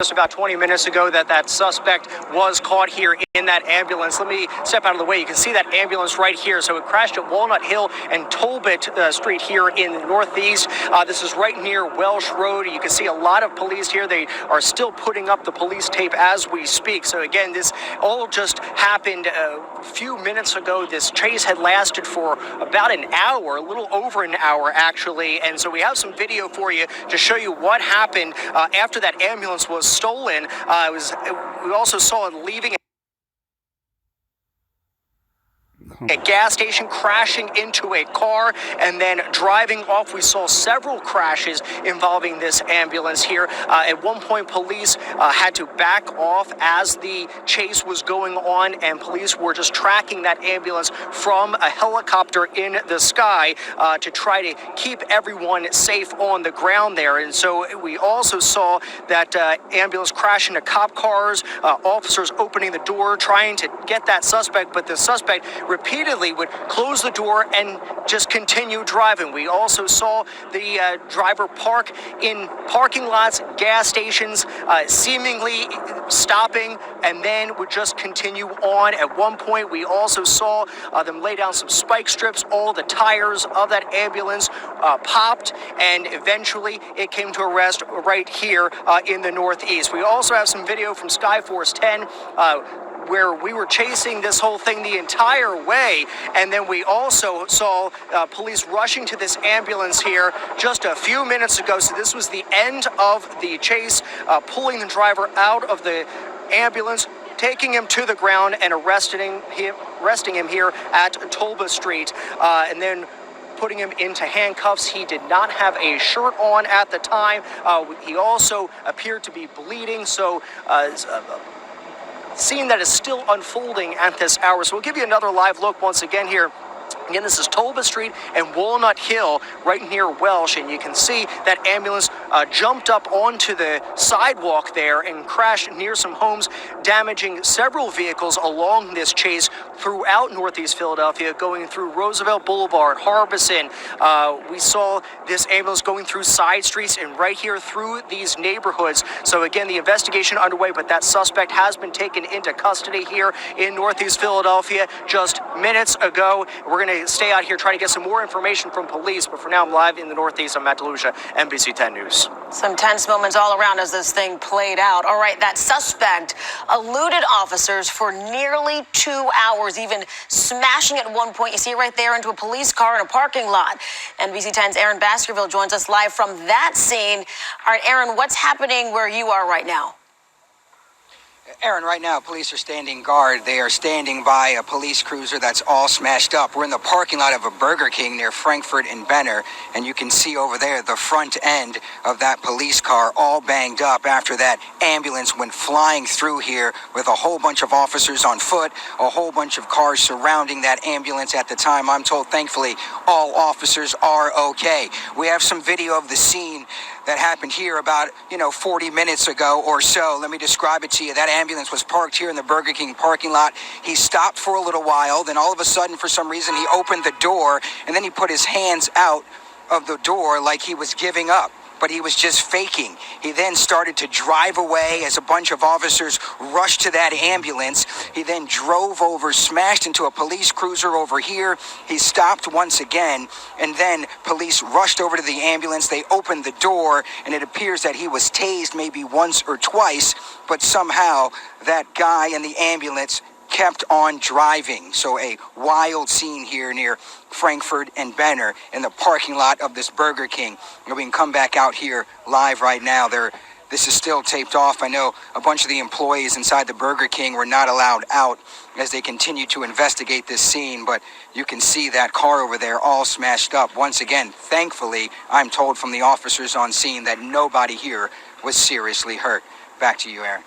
just about 20 minutes ago that suspect was caught here in that ambulance. Let me step out of the way. You can see that ambulance right here. So it crashed at Walnut Hill and Tolbert Street here in the Northeast. This is right near Welsh Road. You can see a lot of police here. They are still putting up the police tape as we speak. So again, this all just happened a few minutes ago. This chase had lasted for about an hour, a little over an hour actually. And so we have some video for you to show you what happened after that ambulance was stolen. We also saw it leaving a gas station, crashing into a car, and then driving off. We saw several crashes involving this ambulance here. At one point, police had to back off as the chase was going on, and police were just tracking that ambulance from a helicopter in the sky to try to keep everyone safe on the ground there. And so we also saw that ambulance crash into cop cars, officers opening the door, trying to get that suspect, but the suspect repeatedly would close the door and just continue driving. We also saw the driver park in parking lots, gas stations, seemingly stopping, and then would just continue on. At one point, we also saw them lay down some spike strips. All the tires of that ambulance popped, and eventually it came to a rest right here in the Northeast. We also have some video from Skyforce 10 where we were chasing this whole thing the entire way, and then we also saw police rushing to this ambulance here just a few minutes ago. So this was the end of the chase, pulling the driver out of the ambulance, taking him to the ground, and arresting him here at Tolbert Street, and then putting him into handcuffs. He did not have a shirt on at the time. He also appeared to be bleeding, so scene that is still unfolding at this hour. So we'll give you another live look once again here. Again, this is Tolbert Street and Walnut Hill right near Welsh, and you can see that ambulance jumped up onto the sidewalk there and crashed near some homes, damaging several vehicles along this chase throughout Northeast Philadelphia, going through Roosevelt Boulevard, Harbison. We saw this ambulance going through side streets and right here through these neighborhoods. So again, the investigation underway, but that suspect has been taken into custody here in Northeast Philadelphia just minutes ago. We're going to stay out here, try to get some more information from police, but for now, I'm live in the Northeast. I'm Matt DeLucia, NBC 10 News. Some tense moments all around as this thing played out. All right, that suspect eluded officers for nearly 2 hours, even smashing at one point, you see right there, into a police car in a parking lot. NBC 10's Aaron Baskerville joins us live from that scene. All right, Aaron, what's happening where you are right now? Aaron, right now, police are standing guard. They are standing by a police cruiser that's all smashed up. We're in the parking lot of a Burger King near Frankfurt and Benner, and you can see over there the front end of that police car all banged up after that ambulance went flying through here with a whole bunch of officers on foot, a whole bunch of cars surrounding that ambulance at the time. I'm told, thankfully, all officers are okay. We have some video of the scene that happened here about, 40 minutes ago or so. Let me describe it to you. That ambulance was parked here in the Burger King parking lot. He stopped for a little while. Then all of a sudden, for some reason, he opened the door, and then he put his hands out of the door like he was giving up. But he was just faking. He then started to drive away as a bunch of officers rushed to that ambulance. He then drove over, smashed into a police cruiser over here. He stopped once again, and then police rushed over to the ambulance. They opened the door, and it appears that he was tased maybe once or twice, but somehow that guy in the ambulance kept on driving. So a wild scene here near Frankfurt and Benner in the parking lot of this Burger King. And we can come back out here live right now. This is still taped off. I know a bunch of the employees inside the Burger King were not allowed out as they continue to investigate this scene, but you can see that car over there all smashed up. Once again, thankfully, I'm told from the officers on scene that nobody here was seriously hurt. Back to you, Aaron.